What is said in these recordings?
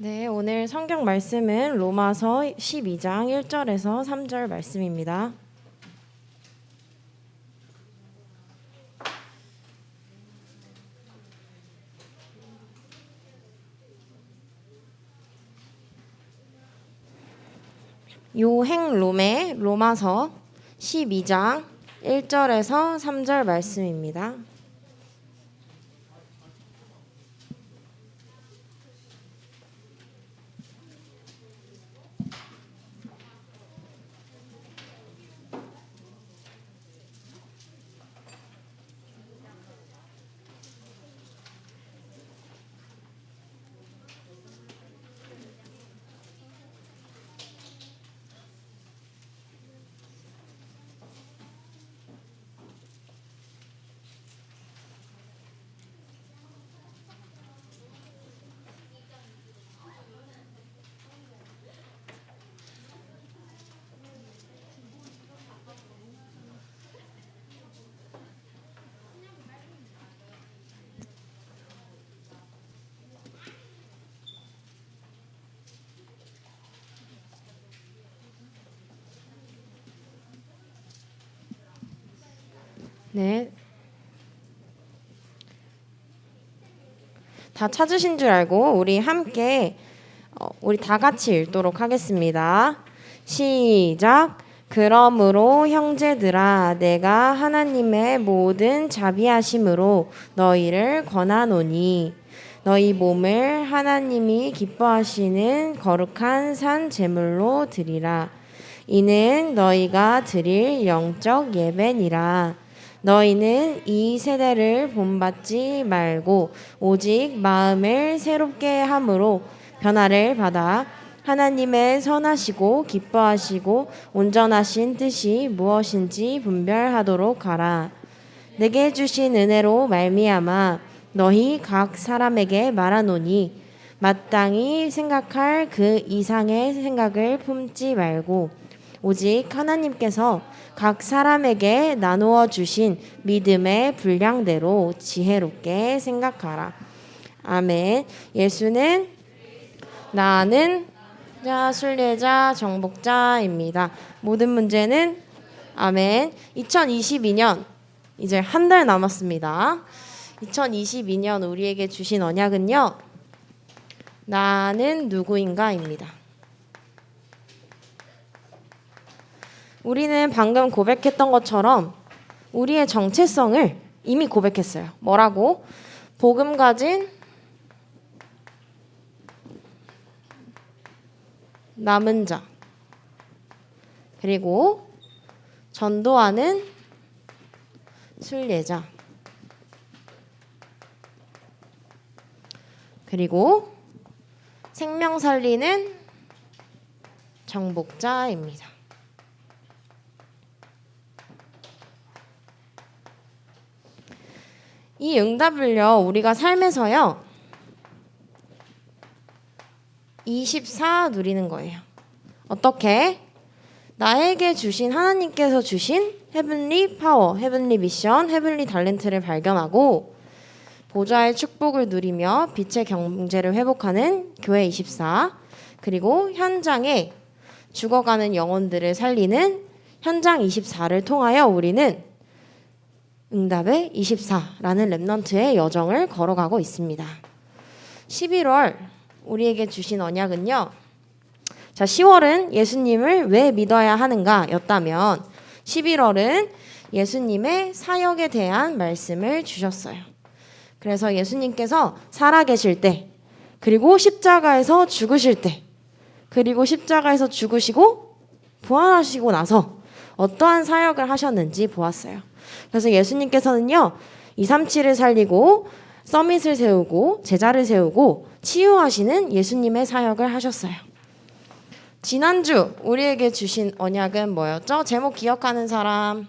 네, 오늘 성경 말씀은 로마서 12장 1절에서 3절 말씀입니다. 요행롬의 로마서 12장 1절에서 3절 말씀입니다. 네, 다 찾으신 줄 알고 우리 함께 우리 다 같이 읽도록 하겠습니다. 시작. 그러므로 형제들아 내가 하나님의 모든 자비하심으로 너희를 권하노니 너희 몸을 하나님이 기뻐하시는 거룩한 산 제물로 드리라. 이는 너희가 드릴 영적 예배니라. 너희는 이 세대를 본받지 말고 오직 마음을 새롭게 함으로 변화를 받아 하나님의 선하시고 기뻐하시고 온전하신 뜻이 무엇인지 분별하도록 하라. 내게 주신 은혜로 말미암아 너희 각 사람에게 말하노니 마땅히 생각할 그 이상의 생각을 품지 말고 오직 하나님께서 각 사람에게 나누어 주신 믿음의 분량대로 지혜롭게 생각하라. 아멘. 예수는 나는 순례자 정복자입니다. 모든 문제는 아멘. 2022년 이제 한 달 남았습니다. 2022년 우리에게 주신 언약은요. 나는 누구인가입니다. 우리는 방금 고백했던 것처럼 우리의 정체성을 이미 고백했어요. 뭐라고? 복음 가진 남은 자, 그리고 전도하는 순례자, 그리고 생명 살리는 정복자입니다. 이 응답을요, 우리가 삶에서요, 24 누리는 거예요. 어떻게? 나에게 주신 하나님께서 주신 헤븐리 파워, 헤븐리 미션, 헤븐리 탤런트를 발견하고 보좌의 축복을 누리며 빛의 경제를 회복하는 교회 24, 그리고 현장에 죽어가는 영혼들을 살리는 현장 24를 통하여 우리는 응답의 24라는 렘넌트의 여정을 걸어가고 있습니다. 11월 우리에게 주신 언약은요. 자, 10월은 예수님을 왜 믿어야 하는가 였다면 11월은 예수님의 사역에 대한 말씀을 주셨어요. 그래서 예수님께서 살아계실 때, 그리고 십자가에서 죽으실 때, 그리고 십자가에서 죽으시고 부활하시고 나서 어떠한 사역을 하셨는지 보았어요. 그래서 예수님께서는요. 237을 살리고 서밋을 세우고 제자를 세우고 치유하시는 예수님의 사역을 하셨어요. 지난주 우리에게 주신 언약은 뭐였죠? 제목 기억하는 사람?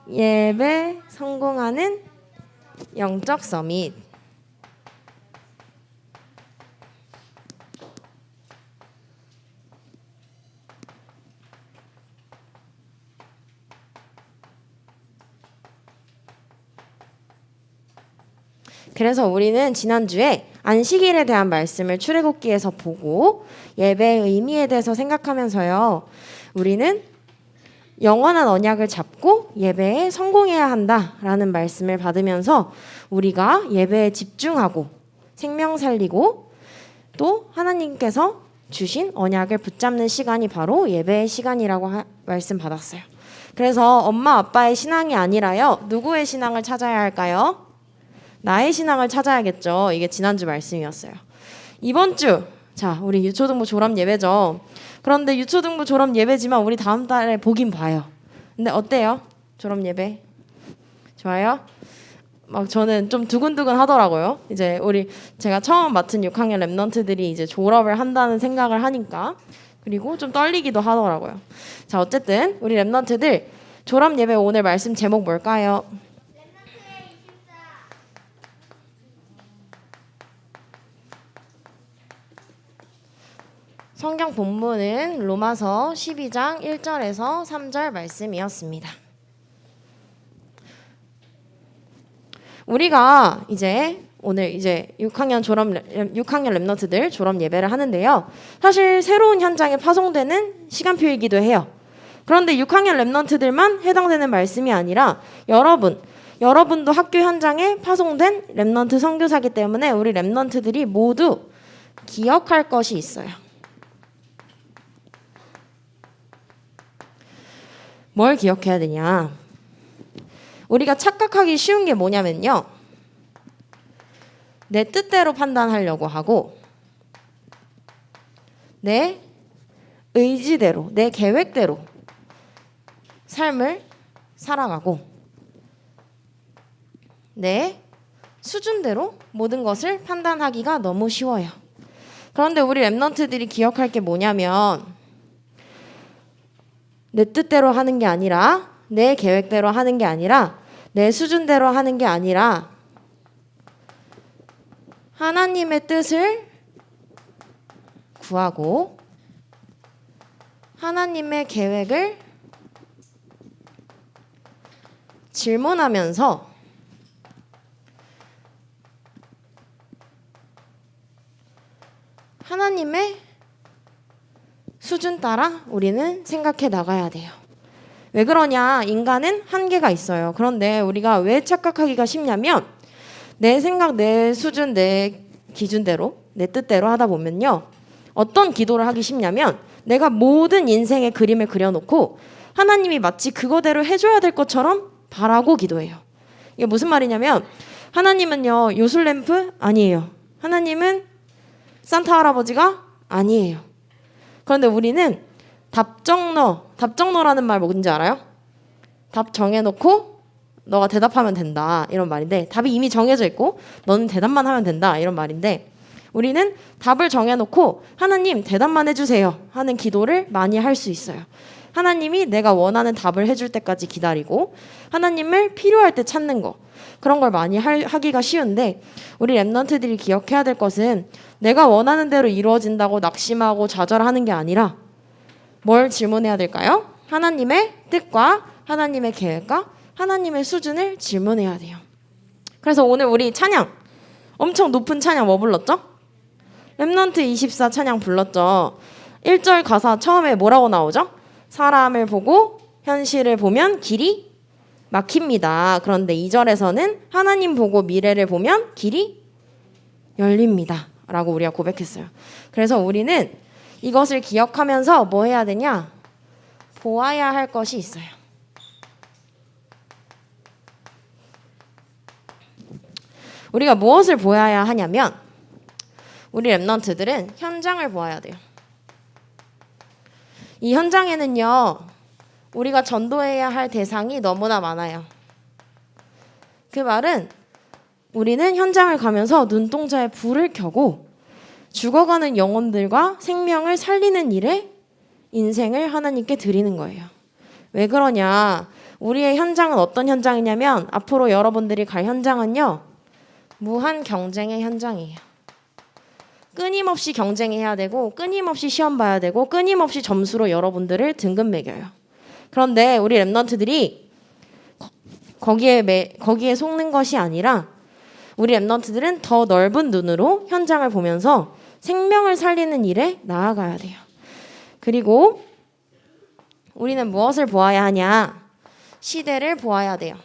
예배 성공하는 영적 서밋. 그래서 우리는 지난주에 안식일에 대한 말씀을 출애굽기에서 보고 예배의 의미에 대해서 생각하면서요. 우리는 영원한 언약을 잡고 예배에 성공해야 한다라는 말씀을 받으면서 우리가 예배에 집중하고 생명 살리고 또 하나님께서 주신 언약을 붙잡는 시간이 바로 예배의 시간이라고 말씀 받았어요. 그래서 엄마 아빠의 신앙이 아니라요. 누구의 신앙을 찾아야 할까요? 나의 신앙을 찾아야겠죠. 이게 지난주 말씀이었어요. 이번 주, 자, 우리 유초등부 졸업 예배죠. 그런데 유초등부 졸업 예배지만 우리 다음 달에 보긴 봐요. 근데 어때요? 졸업 예배? 좋아요? 막 저는 좀 두근두근 하더라고요. 이제 제가 처음 맡은 6학년 랩넌트들이 이제 졸업을 한다는 생각을 하니까. 그리고 좀 떨리기도 하더라고요. 자, 어쨌든 우리 랩넌트들 졸업 예배 오늘 말씀 제목 뭘까요? 성경 본문은 로마서 12장 1절에서 3절 말씀이었습니다. 우리가 오늘 6학년 랩넌트들 졸업 예배를 하는데요. 사실 새로운 현장에 파송되는 시간표이기도 해요. 그런데 6학년 랩넌트들만 해당되는 말씀이 아니라 여러분도 학교 현장에 파송된 랩넌트 선교사이기 때문에 우리 랩넌트들이 모두 기억할 것이 있어요. 뭘 기억해야 되냐? 우리가 착각하기 쉬운 게 뭐냐면요. 내 뜻대로 판단하려고 하고 내 의지대로, 내 계획대로 삶을 살아가고 내 수준대로 모든 것을 판단하기가 너무 쉬워요. 그런데 우리 랩넌트들이 기억할 게 뭐냐면 내 뜻대로 하는 게 아니라 내 계획대로 하는 게 아니라 내 수준대로 하는 게 아니라 하나님의 뜻을 구하고 하나님의 계획을 질문하면서 하나님의 수준 따라 우리는 생각해 나가야 돼요. 왜 그러냐? 인간은 한계가 있어요. 그런데 우리가 왜 착각하기가 쉽냐면 내 생각, 내 수준, 내 기준대로, 내 뜻대로 하다 보면요. 어떤 기도를 하기 쉽냐면 내가 모든 인생의 그림을 그려놓고 하나님이 마치 그거대로 해줘야 될 것처럼 바라고 기도해요. 이게 무슨 말이냐면 하나님은요. 요술램프? 아니에요. 하나님은 산타 할아버지가? 아니에요. 그런데 우리는 답정너라는 말 뭔지 알아요? 답 정해놓고 너가 대답하면 된다 이런 말인데 답이 이미 정해져 있고 너는 대답만 하면 된다 이런 말인데 우리는 답을 정해놓고 하나님 대답만 해주세요 하는 기도를 많이 할 수 있어요. 하나님이 내가 원하는 답을 해줄 때까지 기다리고 하나님을 필요할 때 찾는 거 그런 걸 많이 하기가 쉬운데 우리 랩넌트들이 기억해야 될 것은 내가 원하는 대로 이루어진다고 낙심하고 좌절하는 게 아니라 뭘 질문해야 될까요? 하나님의 뜻과 하나님의 계획과 하나님의 수준을 질문해야 돼요. 그래서 오늘 우리 찬양 엄청 높은 찬양 뭐 불렀죠? 랩넌트 24 찬양 불렀죠. 1절 가사 처음에 뭐라고 나오죠? 사람을 보고 현실을 보면 길이 막힙니다. 그런데 2절에서는 하나님 보고 미래를 보면 길이 열립니다. 라고 우리가 고백했어요. 그래서 우리는 이것을 기억하면서 뭐 해야 되냐? 보아야 할 것이 있어요. 우리가 무엇을 보아야 하냐면 우리 랩넌트들은 현장을 보아야 돼요. 이 현장에는요. 우리가 전도해야 할 대상이 너무나 많아요. 그 말은 우리는 현장을 가면서 눈동자에 불을 켜고 죽어가는 영혼들과 생명을 살리는 일에 인생을 하나님께 드리는 거예요. 왜 그러냐? 우리의 현장은 어떤 현장이냐면 앞으로 여러분들이 갈 현장은요. 무한 경쟁의 현장이에요. 끊임없이 경쟁해야 되고 끊임없이 시험 봐야 되고 끊임없이 점수로 여러분들을 등급 매겨요. 그런데 우리 랩넌트들이 거기에 속는 것이 아니라 우리 랩런트들은 더 넓은 눈으로 현장을 보면서 생명을 살리는 일에 나아가야 돼요. 그리고 우리는 무엇을 보아야 하냐? 시대를 보아야 돼요.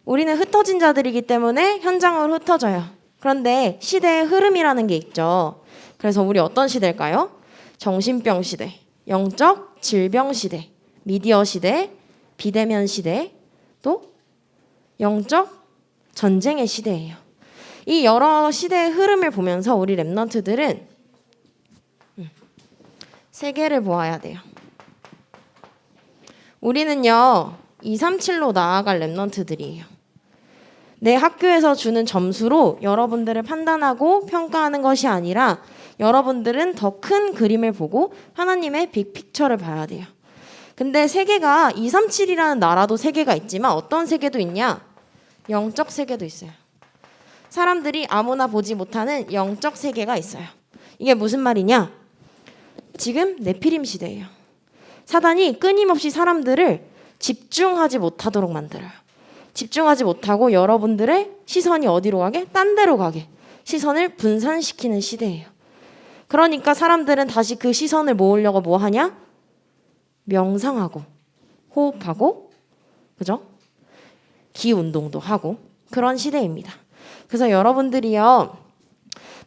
우리는 흩어진 자들이기 때문에 현장으로 흩어져요. 그런데 시대의 흐름이라는 게 있죠. 그래서 우리 어떤 시대일까요? 정신병 시대, 영적 질병 시대, 미디어 시대, 비대면 시대, 또 영적 전쟁의 시대예요. 이 여러 시대의 흐름을 보면서 우리 랩런트들은 세계를 보아야 돼요. 우리는요 237로 나아갈 랩런트들이에요. 내 학교에서 주는 점수로 여러분들을 판단하고 평가하는 것이 아니라 여러분들은 더 큰 그림을 보고 하나님의 빅픽처를 봐야 돼요. 근데 세계가 237이라는 나라도 세계가 있지만 어떤 세계도 있냐? 영적 세계도 있어요. 사람들이 아무나 보지 못하는 영적 세계가 있어요. 이게 무슨 말이냐? 지금 네피림 시대예요. 사단이 끊임없이 사람들을 집중하지 못하도록 만들어요. 집중하지 못하고 여러분들의 시선이 어디로 가게? 딴 데로 가게. 시선을 분산시키는 시대예요. 그러니까 사람들은 다시 그 시선을 모으려고 뭐 하냐? 명상하고 호흡하고 그죠? 기 운동도 하고 그런 시대입니다. 그래서 여러분들이요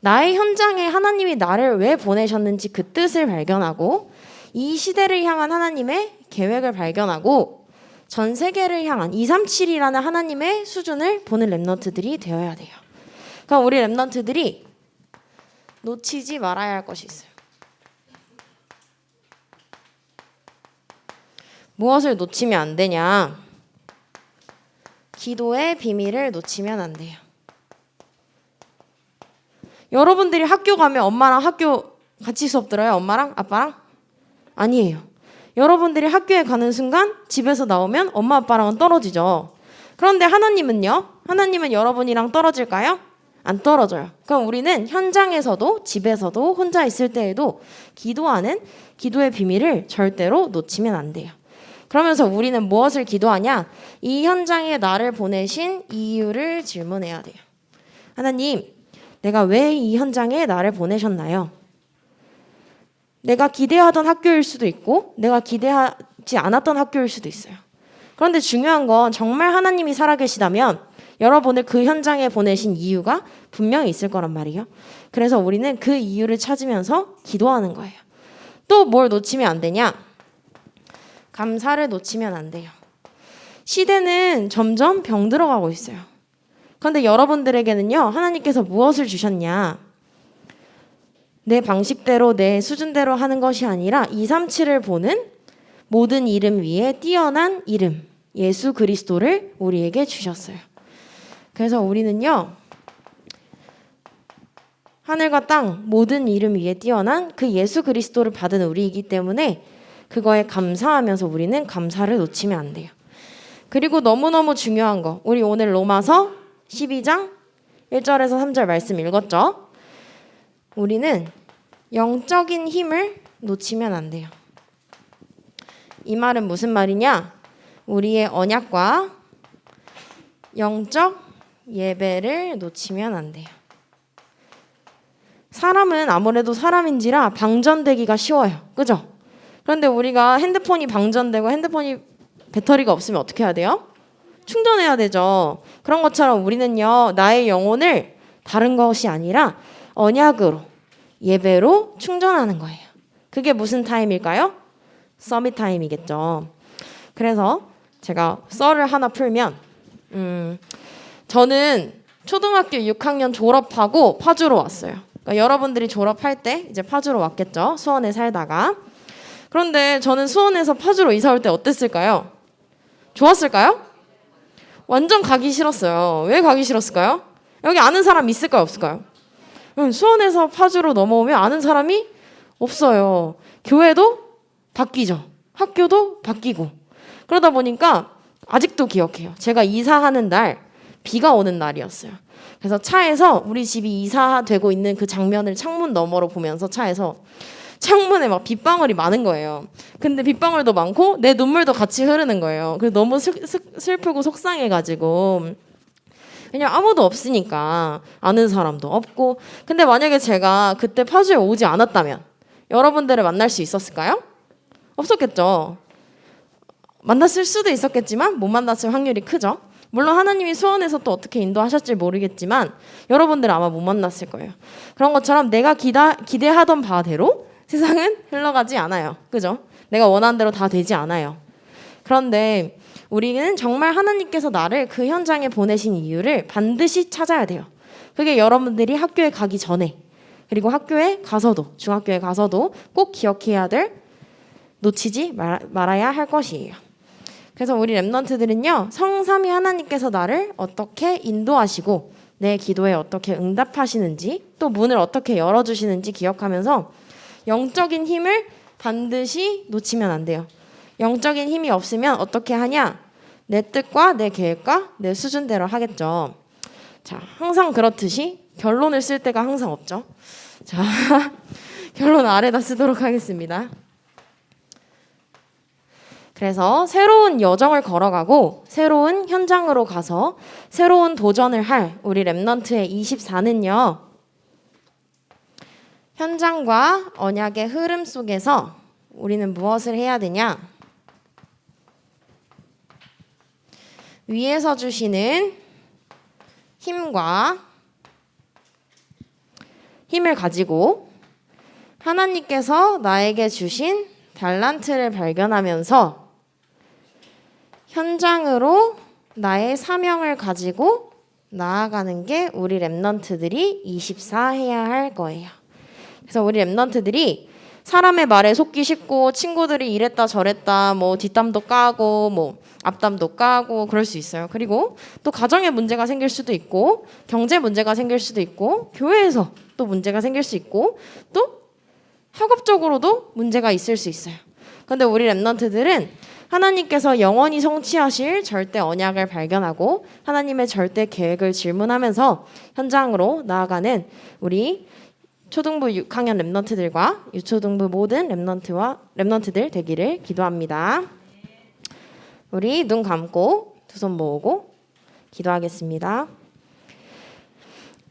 나의 현장에 하나님이 나를 왜 보내셨는지 그 뜻을 발견하고 이 시대를 향한 하나님의 계획을 발견하고 전 세계를 향한 237이라는 하나님의 수준을 보는 랩런트들이 되어야 돼요. 그러니까 우리 랩런트들이 놓치지 말아야 할 것이 있어요. 무엇을 놓치면 안 되냐? 기도의 비밀을 놓치면 안 돼요. 여러분들이 학교 가면 엄마랑 학교 같이 수업 들어요? 엄마랑? 아빠랑? 아니에요. 여러분들이 학교에 가는 순간 집에서 나오면 엄마 아빠랑은 떨어지죠. 그런데 하나님은요? 하나님은 여러분이랑 떨어질까요? 안 떨어져요. 그럼 우리는 현장에서도 집에서도 혼자 있을 때에도 기도하는 기도의 비밀을 절대로 놓치면 안 돼요. 그러면서 우리는 무엇을 기도하냐? 이 현장에 나를 보내신 이유를 질문해야 돼요. 하나님, 내가 왜 이 현장에 나를 보내셨나요? 내가 기대하던 학교일 수도 있고 내가 기대하지 않았던 학교일 수도 있어요. 그런데 중요한 건 정말 하나님이 살아계시다면 여러분을 그 현장에 보내신 이유가 분명히 있을 거란 말이에요. 그래서 우리는 그 이유를 찾으면서 기도하는 거예요. 또 뭘 놓치면 안 되냐? 감사를 놓치면 안 돼요. 시대는 점점 병들어가고 있어요. 그런데 여러분들에게는요, 하나님께서 무엇을 주셨냐? 내 방식대로 내 수준대로 하는 것이 아니라 237을 보는 모든 이름 위에 뛰어난 이름 예수 그리스도를 우리에게 주셨어요. 그래서 우리는요 하늘과 땅 모든 이름 위에 뛰어난 그 예수 그리스도를 받은 우리이기 때문에 그거에 감사하면서 우리는 감사를 놓치면 안 돼요. 그리고 너무너무 중요한 거 우리 오늘 로마서 12장 1절에서 3절 말씀 읽었죠? 우리는 영적인 힘을 놓치면 안 돼요. 이 말은 무슨 말이냐? 우리의 언약과 영적 예배를 놓치면 안 돼요. 사람은 아무래도 사람인지라 방전되기가 쉬워요. 그죠? 그런데 우리가 핸드폰이 방전되고 핸드폰이 배터리가 없으면 어떻게 해야 돼요? 충전해야 되죠. 그런 것처럼 우리는요, 나의 영혼을 다른 것이 아니라 언약으로, 예배로 충전하는 거예요. 그게 무슨 타임일까요? 서밋 타임이겠죠. 그래서 제가 썰을 하나 풀면 저는 초등학교 6학년 졸업하고 파주로 왔어요. 그러니까 여러분들이 졸업할 때 이제 파주로 왔겠죠. 수원에 살다가. 그런데 저는 수원에서 파주로 이사 올 때 어땠을까요? 좋았을까요? 완전 가기 싫었어요. 왜 가기 싫었을까요? 여기 아는 사람 있을까요? 없을까요? 수원에서 파주로 넘어오면 아는 사람이 없어요. 교회도 바뀌죠. 학교도 바뀌고. 그러다 보니까 아직도 기억해요. 제가 이사하는 날 비가 오는 날이었어요. 그래서 차에서 우리 집이 이사되고 있는 그 장면을 창문 너머로 보면서 차에서 창문에 막 빗방울이 많은 거예요. 근데 빗방울도 많고 내 눈물도 같이 흐르는 거예요. 그래서 너무 슬프고 속상해가지고 왜냐면 아무도 없으니까 아는 사람도 없고. 근데 만약에 제가 그때 파주에 오지 않았다면 여러분들을 만날 수 있었을까요? 없었겠죠. 만났을 수도 있었겠지만 못 만났을 확률이 크죠. 물론 하나님이 수원에서 또 어떻게 인도하셨을지 모르겠지만 여러분들 아마 못 만났을 거예요. 그런 것처럼 내가 기대하던 바대로 세상은 흘러가지 않아요. 그죠? 내가 원하는 대로 다 되지 않아요. 그런데 우리는 정말 하나님께서 나를 그 현장에 보내신 이유를 반드시 찾아야 돼요. 그게 여러분들이 학교에 가기 전에 그리고 학교에 가서도 중학교에 가서도 꼭 기억해야 될 놓치지 말아야 할 것이에요. 그래서 우리 렘넌트들은요. 성삼위 하나님께서 나를 어떻게 인도하시고 내 기도에 어떻게 응답하시는지 또 문을 어떻게 열어주시는지 기억하면서 영적인 힘을 반드시 놓치면 안 돼요. 영적인 힘이 없으면 어떻게 하냐? 내 뜻과 내 계획과 내 수준대로 하겠죠. 자, 항상 그렇듯이 결론을 쓸 때가 항상 없죠. 자, 결론 아래다 쓰도록 하겠습니다. 그래서 새로운 여정을 걸어가고 새로운 현장으로 가서 새로운 도전을 할 우리 렘넌트의 24는요. 현장과 언약의 흐름 속에서 우리는 무엇을 해야 되냐? 위에서 주시는 힘을 가지고 하나님께서 나에게 주신 달란트를 발견하면서 현장으로 나의 사명을 가지고 나아가는 게 우리 렘넌트들이 24 해야 할 거예요. 그래서 우리 렘넌트들이 사람의 말에 속기 쉽고 친구들이 이랬다 저랬다 뭐 뒷담도 까고 뭐 앞담도 까고 그럴 수 있어요. 그리고 또 가정에 문제가 생길 수도 있고 경제 문제가 생길 수도 있고 교회에서 또 문제가 생길 수 있고 또 학업적으로도 문제가 있을 수 있어요. 그런데 우리 렘넌트들은 하나님께서 영원히 성취하실 절대 언약을 발견하고 하나님의 절대 계획을 질문하면서 현장으로 나아가는 우리 초등부 6학년 렘넌트들과 유초등부 모든 렘넌트들 되기를 기도합니다. 우리 눈 감고 두 손 모으고 기도하겠습니다.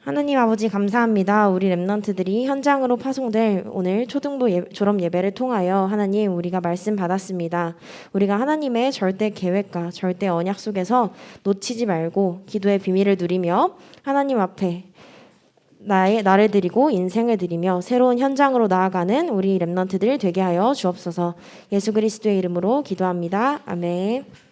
하나님 아버지 감사합니다. 우리 렘넌트들이 현장으로 파송될 오늘 초등부 졸업 예배를 통하여 하나님 우리가 말씀 받았습니다. 우리가 하나님의 절대 계획과 절대 언약 속에서 놓치지 말고 기도의 비밀을 누리며 하나님 앞에 나를 드리고 인생을 드리며 새로운 현장으로 나아가는 우리 렘넌트들 되게 하여 주옵소서. 예수 그리스도의 이름으로 기도합니다. 아멘.